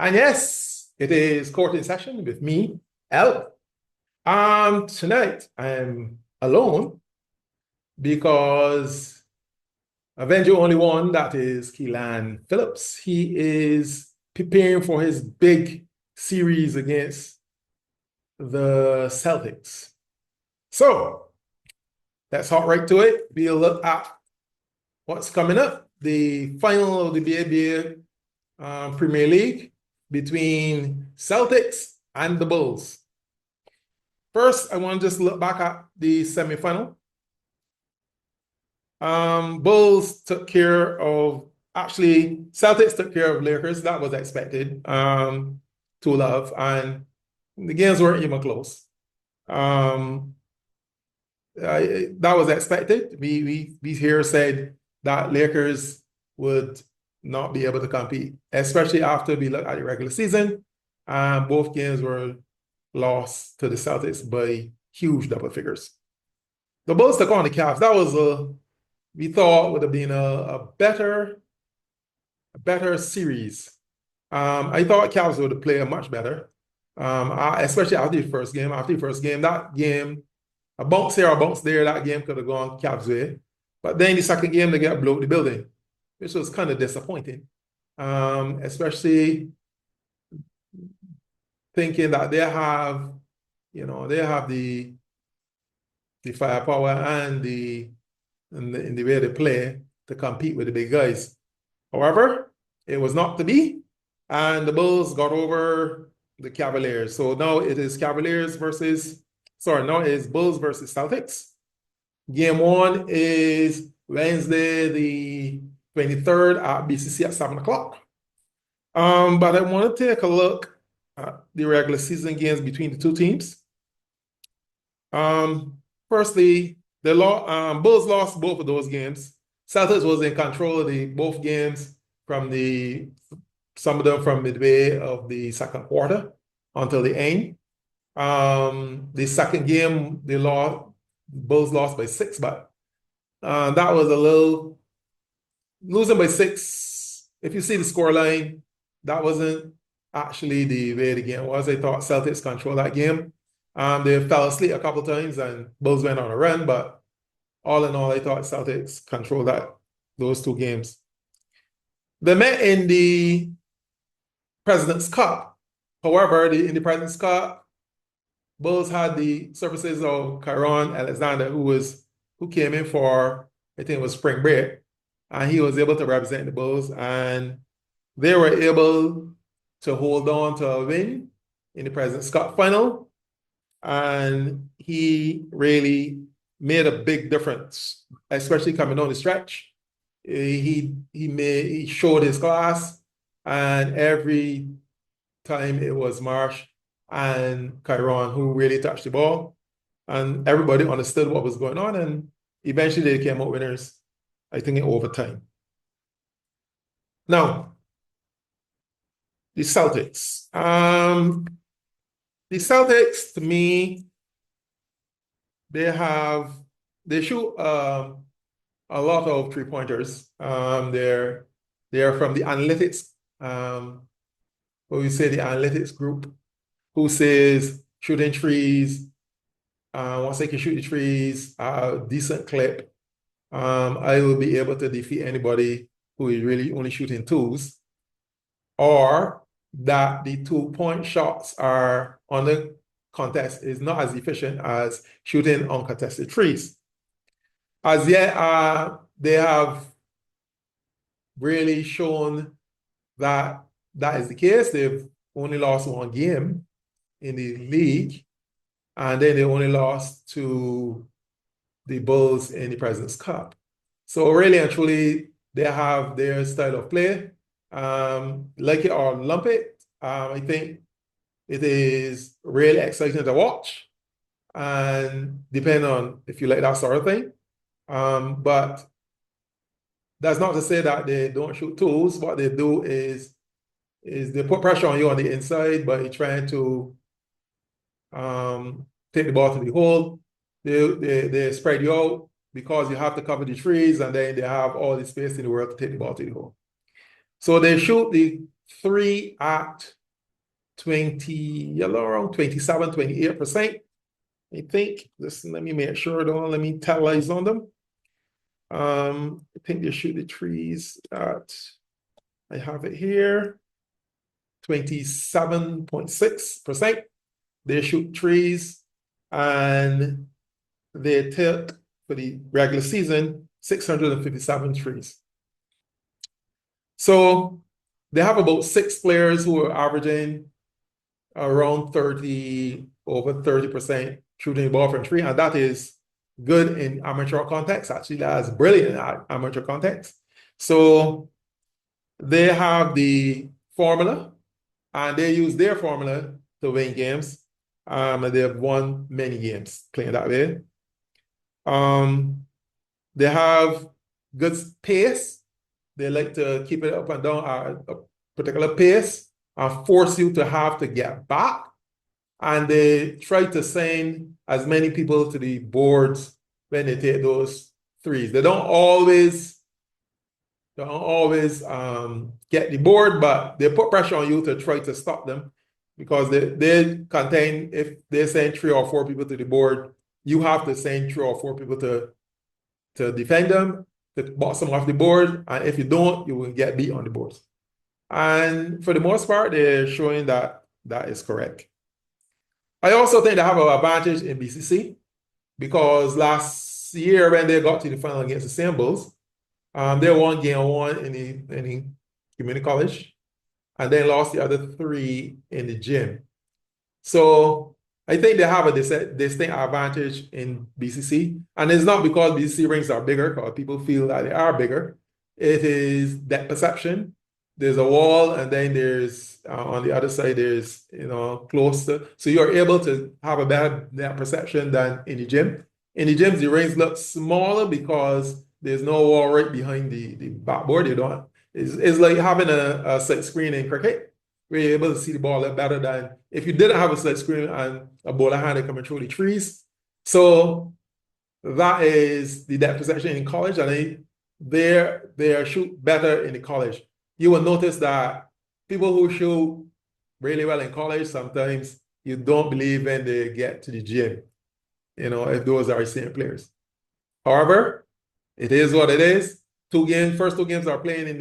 And yes, it is courting session with me, El. Tonight I'm alone because Avenger only one, that is Keelan Phillips. He is preparing for his big series against the Celtics. So let's hop right to it. We'll look at what's coming up. The final of the BABA Premier League between Celtics and the Bulls. First, I want to just look back at the semifinal. Bulls took care of, actually, Celtics took care of Lakers. That was expected, 2-love, and the games weren't even close. That was expected. We here said that Lakers would not be able to compete, especially after we looked at the regular season. Both games were lost to the Celtics by huge double figures. The Bulls took on the Cavs. That was we thought would have been a better series. I thought Cavs would play much better, especially after the first game. After the first game, that game, a bounce here, a bounce there, that game could have gone Cavs' way. But then the second game, they got blown the building, which was kind of disappointing, especially thinking that they have the firepower and in the way they play to compete with the big guys. However, it was not to be, and the Bulls got over the Cavaliers. So now it is Bulls versus Celtics. Game one is Wednesday, the 23rd at BCC at 7 o'clock. But I want to take a look at the regular season games between the two teams. Firstly, the Bulls lost both of those games. Celtics was in control of both games some of them from midway of the second quarter until the end. The second game, Bulls lost by 6, but that was a little losing by 6. If you see the scoreline, that wasn't actually the way the game was. I thought Celtics controlled that game. They fell asleep a couple times and Bulls went on a run, but all in all, I thought Celtics controlled those two games. They met in the President's Cup. However, in the President's Cup, Bulls had the services of Kyron Alexander, who came in for, I think it was spring break, and he was able to represent the Bulls, and they were able to hold on to a win in the President's Cup final, and he really made a big difference, especially coming down the stretch. He showed his class, and every time it was Marsh and Kyron who really touched the ball, and everybody understood what was going on, and eventually they came out winners, I think, in overtime. Now, the Celtics. The Celtics, to me, they shoot a lot of three-pointers. They're from the analytics, what we say, the analytics group, who says shooting threes, once I can shoot the threes, decent clip, I will be able to defeat anybody who is really only shooting twos, or that the 2-point shots are on the contest is not as efficient as shooting uncontested threes. As yet, they have really shown that is the case. They've only lost one game in the league, and then they only lost to the Bulls in the President's Cup. So really and truly, they have their style of play. Like it or lump it, I think it is really exciting to watch, and depending on if you like that sort of thing. But that's not to say that they don't shoot twos. What they do is they put pressure on you on the inside by trying to take the ball to the hole. They spread you out because you have to cover the trees, and then they have all the space in the world to take the ball to the hole. So they shoot the three at around 27, 28%. I think. Just let me make sure, don't let me totalize on them. I think they shoot the trees at, I have it here, 27.6%. They shoot trees, and they took, for the regular season, 657 trees. So they have about 6 players who are averaging around 30% shooting the ball from three, and that is good in amateur context. Actually, that's brilliant in amateur context. So they have the formula, and they use their formula to win games. And they have won many games playing that way. They have good pace. They like to keep it up and down at a particular pace and force you to have to get back. And they try to send as many people to the boards when they take those threes. They don't always get the board, but they put pressure on you to try to stop them, because they contain, if they send 3 or 4 people to the board, you have to send 3 or 4 people to defend them, to box them off the board. And if you don't, you will get beat on the boards. And for the most part, they're showing that that is correct. I also think they have an advantage in BCC, because last year when they got to the final against the same Bulls, they won game 1 in the community college, and then lost the other 3 in the gym. So I think they have a distinct advantage in BCC, and it's not because BCC rings are bigger, because people feel that they are bigger. It is that perception. There's a wall, and then there's on the other side there's close to, so you're able to have a better net perception than in the gym. In the gyms, the rings look smaller because there's no wall right behind the backboard. It's like having a set screen in cricket, where you're able to see the ball a lot better than if you didn't have a set screen and a bowler hand coming through the trees. So that is the depth perception in college, and they shoot better in the college. You will notice that people who shoot really well in college, sometimes you don't believe when they get to the gym, if those are the same players. However, it is what it is. First 2 games are playing in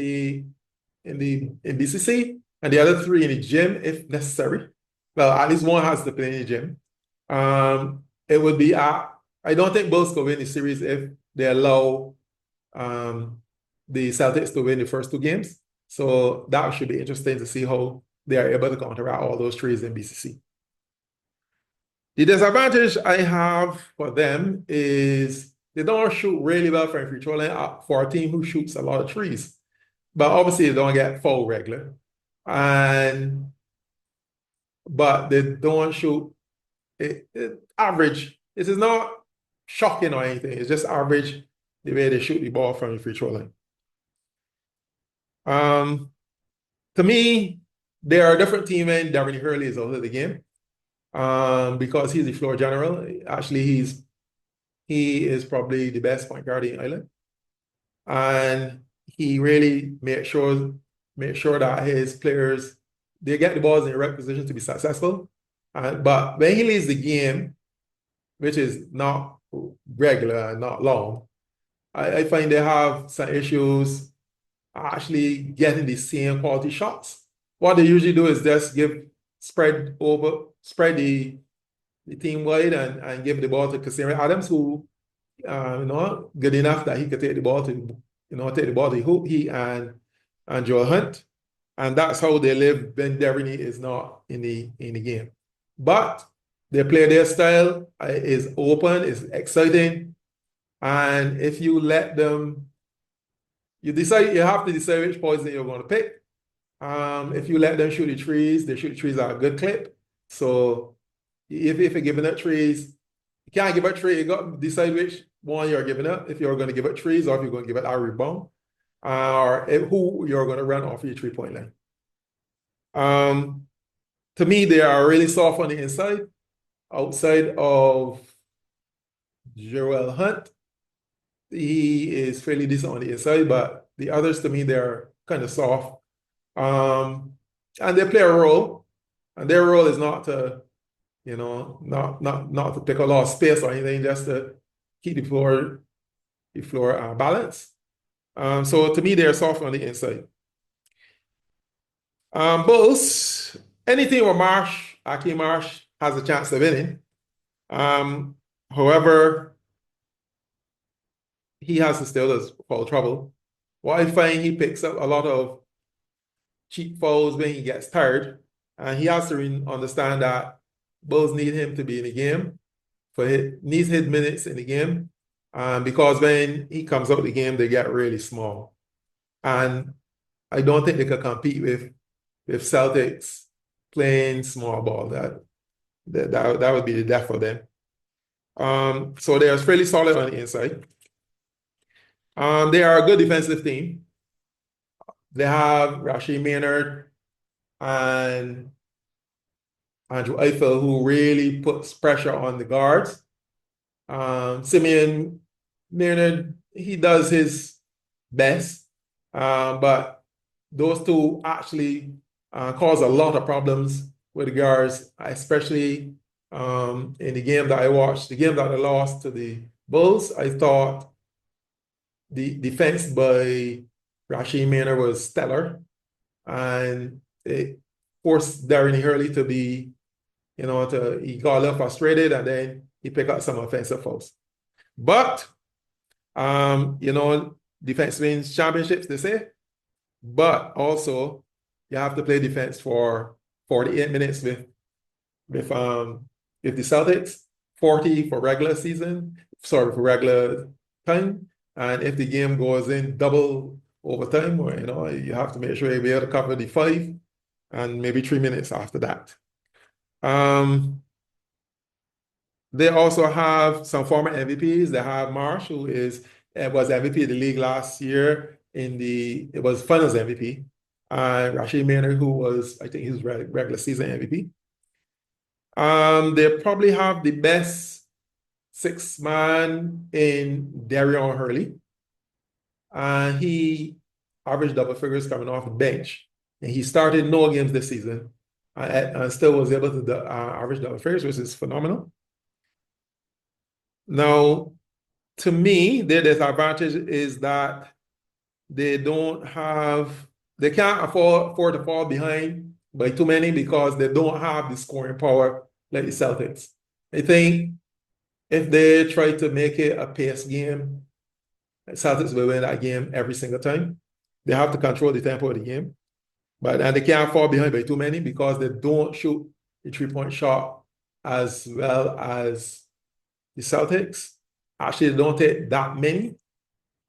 BCC, and the other 3 in the gym if necessary. Well, at least one has to play in the gym. It would be I don't think Bulls could win the series if they allow the Celtics to win the first 2 games. So that should be interesting to see how they are able to counteract all those trees in BCC. The disadvantage I have for them is they don't shoot really well from free throw line for a team who shoots a lot of trees. But obviously, they don't get foul regular. But they don't shoot average. This is not shocking or anything. It's just average the way they shoot the ball from the free throw line. To me, they are a different team when Darren Hurley is out of the game, because he's the floor general. Actually, he is probably the best point guard in Ireland, and he really makes sure that his players, they get the balls in the right position to be successful. But when he leaves the game, which is not regular and not long, I find they have some issues actually getting the same quality shots. What they usually do is just spread the team wide and give the ball to Cassandra Adams, who good enough that he could take the ball to the hoop, he and Joel Hunt. And that's how they live when Devaney is not in the game. But they play their style, is open, is exciting. And if you let them, you have to decide which poison you're going to pick. If you let them shoot the trees, they shoot the trees at a good clip. So if you're giving up trees, you can't give up trees. You got to decide which one you're giving up, if you're going to give up trees or if you're going to give up a rebound, or who you're going to run off your 3-point line. To me, they are really soft on the inside. Outside of Joel Hunt, he is fairly decent on the inside, but the others, to me, they're kind of soft. And they play a role. And their role is not to, not to pick a lot of space or anything, just to keep the floor balanced. So to me, they're soft on the inside. Bulls, anything with Akeem Marsh has a chance of winning. Um, However, he has to still does foul trouble. What I find he picks up a lot of cheap fouls when he gets tired, and he has to understand that Bulls need him to be in the game needs his minutes in the game, because when he comes out the game, they get really small, and I don't think they could compete with Celtics playing small ball. That would be the death for them. So they're fairly solid on the inside. They are a good defensive team. They have Rashid Maynard and Andrew Eiffel, who really puts pressure on the guards. Simeon Maynard, he does his best, but those two actually cause a lot of problems with the guards, especially in the game that I watched, the game that I lost to the Bulls. I thought the defense by Rashid Maynard was stellar, and it forced Darren Hurley to be, he got a little frustrated, and then he picked up some offensive fouls. But, defense wins championships, they say. But also, you have to play defense for 48 minutes with the Celtics, 40 for regular time. And if the game goes in double overtime, you have to make sure you'll be able to cover the 5 and maybe 3 minutes after that. They also have some former MVPs. They have Marsh, who was MVP of the league last year it was Finals MVP. Rashid Maynard, who was, I think, his regular season MVP. They probably have the best 6-man in Darren Hurley. He averaged double figures coming off the bench. And he started no games this season and still was able to average double figures, which is phenomenal. Now, to me, their disadvantage is that they can't afford to fall behind by too many because they don't have the scoring power like the Celtics. I think if they try to make it a pace game, the Celtics will win that game every single time. They have to control the tempo of the game. And they can't fall behind by too many because they don't shoot the 3-point shot as well as the Celtics. Actually, they don't take that many.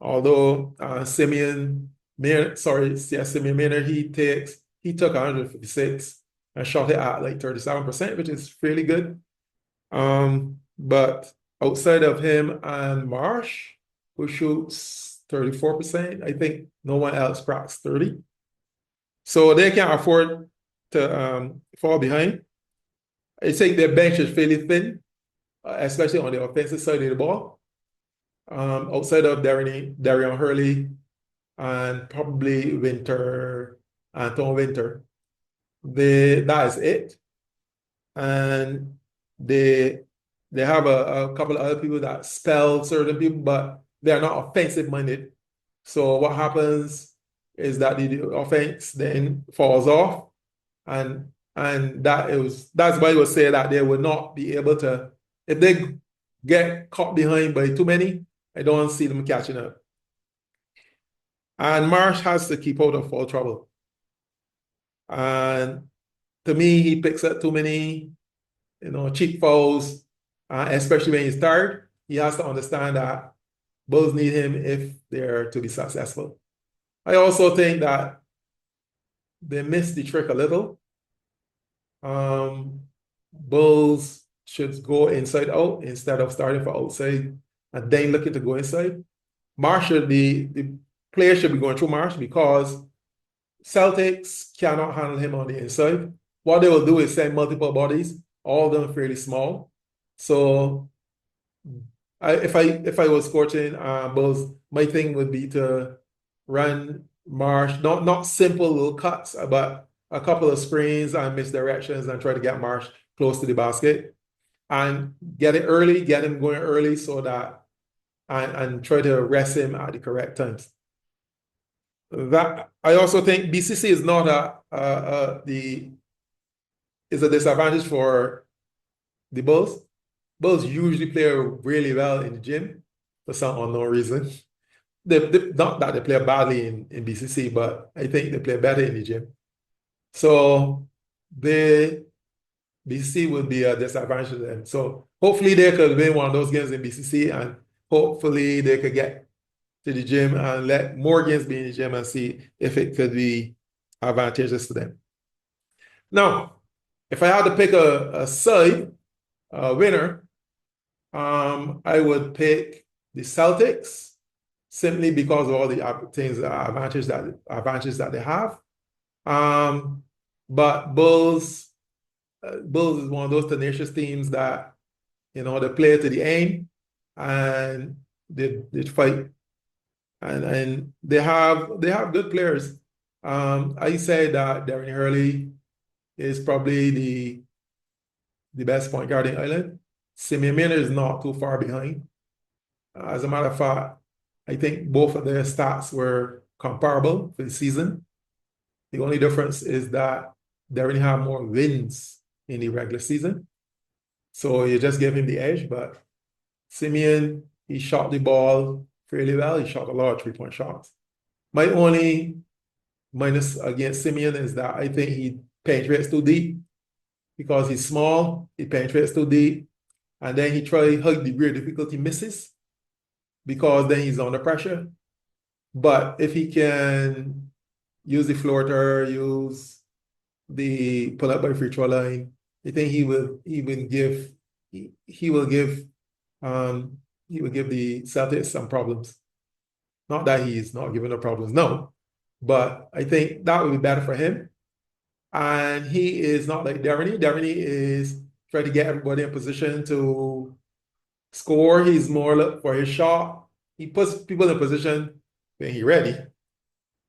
Although Simeon Maynard, he took 156 and shot it at like 37%, which is really good. But outside of him and Marsh, who shoots 34%, I think no one else cracks 30. So they can't afford to fall behind. I think their bench is fairly thin, especially on the offensive side of the ball. Outside of Darren Hurley and probably Anton Winter, that is it. And they have a couple of other people that spell certain people, but they're not offensive minded. So what happens is that the offense then falls off, and that's why I would say that they would not be able to, if they get caught behind by too many, I don't see them catching up. And Marsh has to keep out of foul trouble. And to me, he picks up too many, cheap fouls, especially when he's tired. He has to understand that Bulls need him if they're to be successful. I also think that they missed the trick a little. Bulls should go inside out instead of starting from outside and then looking to go inside. The player should be going through Marsh because Celtics cannot handle him on the inside. What they will do is send multiple bodies, all of them fairly small. So if I was coaching Bulls, my thing would be to run Marsh, not simple little cuts, but a couple of screens and misdirections and try to get Marsh close to the basket and get it early, get him going early so that and try to rest him at the correct times. That I also think BCC is not is a disadvantage for the Bulls. Bulls usually play really well in the gym for some unknown reason. Not that they play badly in BCC, but I think they play better in the gym. So BCC would be a disadvantage to them. So hopefully they could win one of those games in BCC, and hopefully they could get to the gym and let more games be in the gym and see if it could be advantageous to them. Now, if I had to pick a side, a winner, I would pick the Celtics simply because of all the advantages that they have. But Bulls is one of those tenacious teams that they play to the end and they fight, and they have good players. I say that Darren Hurley is probably the best point guard in Ireland. Simeon Miller is not too far behind. As a matter of fact, I think both of their stats were comparable for the season. The only difference is that they already have more wins in the regular season. So you just give him the edge. But Simeon, he shot the ball fairly well. He shot a lot of three-point shots. My only minus against Simeon is that I think he penetrates too deep. Because he's small, he penetrates too deep. And then he tries high degree of difficulty misses because then he's under pressure. But if he can use the floater, use the pull up by free throw line, I think he will give the Celtics some problems. Not that he's not giving them problems, no. But I think that would be better for him. And he is not like Devaney. Devaney is trying to get everybody in position to score. He's more for his shot. He puts people in position when he's ready.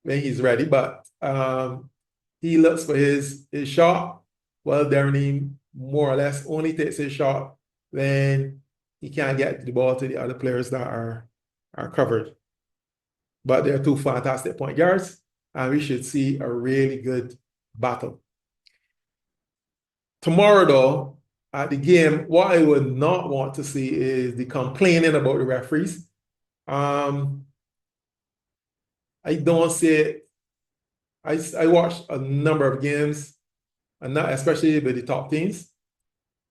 But he looks for his shot. Well, Devaney more or less only takes his shot when he can't get the ball to the other players that are covered. But they're two fantastic point guards, and we should see a really good battle. Tomorrow, though, at the game, what I would not want to see is the complaining about the referees. I don't see it. I watched a number of games, and not especially with the top teams.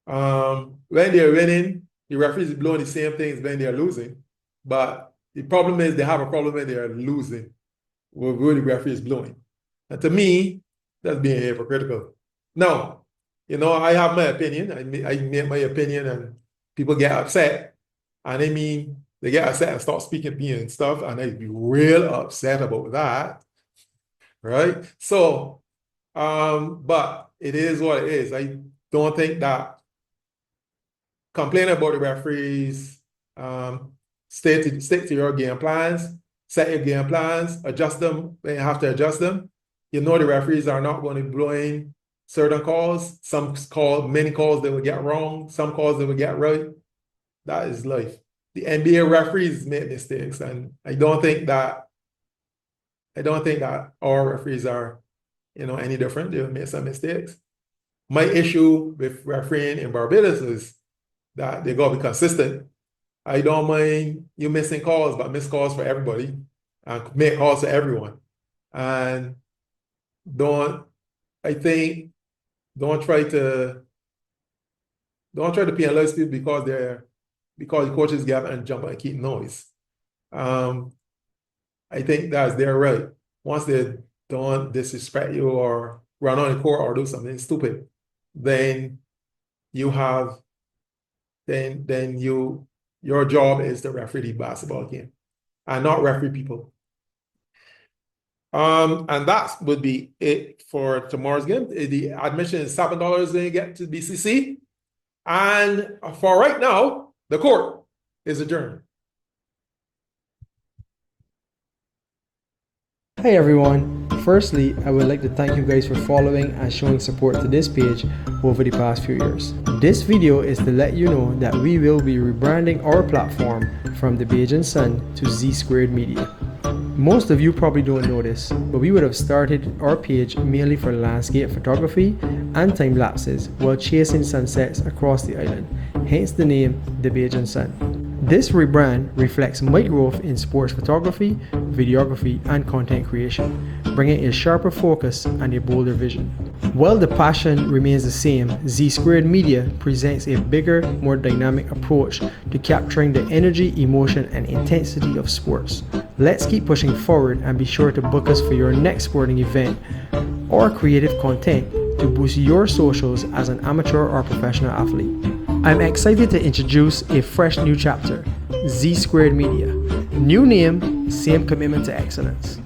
When they're winning, the referees are blowing the same things when they're losing. But the problem is they have a problem when they're losing, where the referee is blowing. And to me, that's being hypocritical. Now, I have my opinion. I make my opinion, and people get upset. And I mean, they get upset and start speaking to me and stuff, and I'd be real upset about that, right? So, but it is what it is. I don't think that complaining about the referees, stick to your game plans, set your game plans, adjust them when you have to adjust them. The referees are not going to be blowing certain calls. Many calls they will get wrong. Some calls they will get right. That is life. The NBA referees make mistakes, and I don't think that our referees are, any different. They will make some mistakes. My issue with refereeing in Barbados is that they got to be consistent. I don't mind you missing calls, but miss calls for everybody and make calls for everyone. And don't try to penalize people because the coaches get up and jump and keep noise. I think that's their right. Once they don't disrespect you or run on the court or do something stupid, then your job is to referee the basketball game and not referee people. And that would be it for tomorrow's game. The admission is $7 when you get to BCC. And for right now, the court is adjourned. Hey everyone, Firstly, I would like to thank you guys for following and showing support to this page over the past few years. This video is to let you know that we will be rebranding our platform from The Bajan Sun to Z Squared Media. Most of you probably don't know this, but we would have started our page mainly for landscape photography and time lapses while chasing sunsets across the island, hence the name The Bajan Sun. This rebrand reflects my growth in sports photography, videography, and content creation, bringing a sharper focus and a bolder vision. While the passion remains the same, Z Squared Media presents a bigger, more dynamic approach to capturing the energy, emotion, and intensity of sports. Let's keep pushing forward and be sure to book us for your next sporting event or creative content to boost your socials as an amateur or professional athlete. I'm excited to introduce a fresh new chapter, Z Squared Media. New name, same commitment to excellence.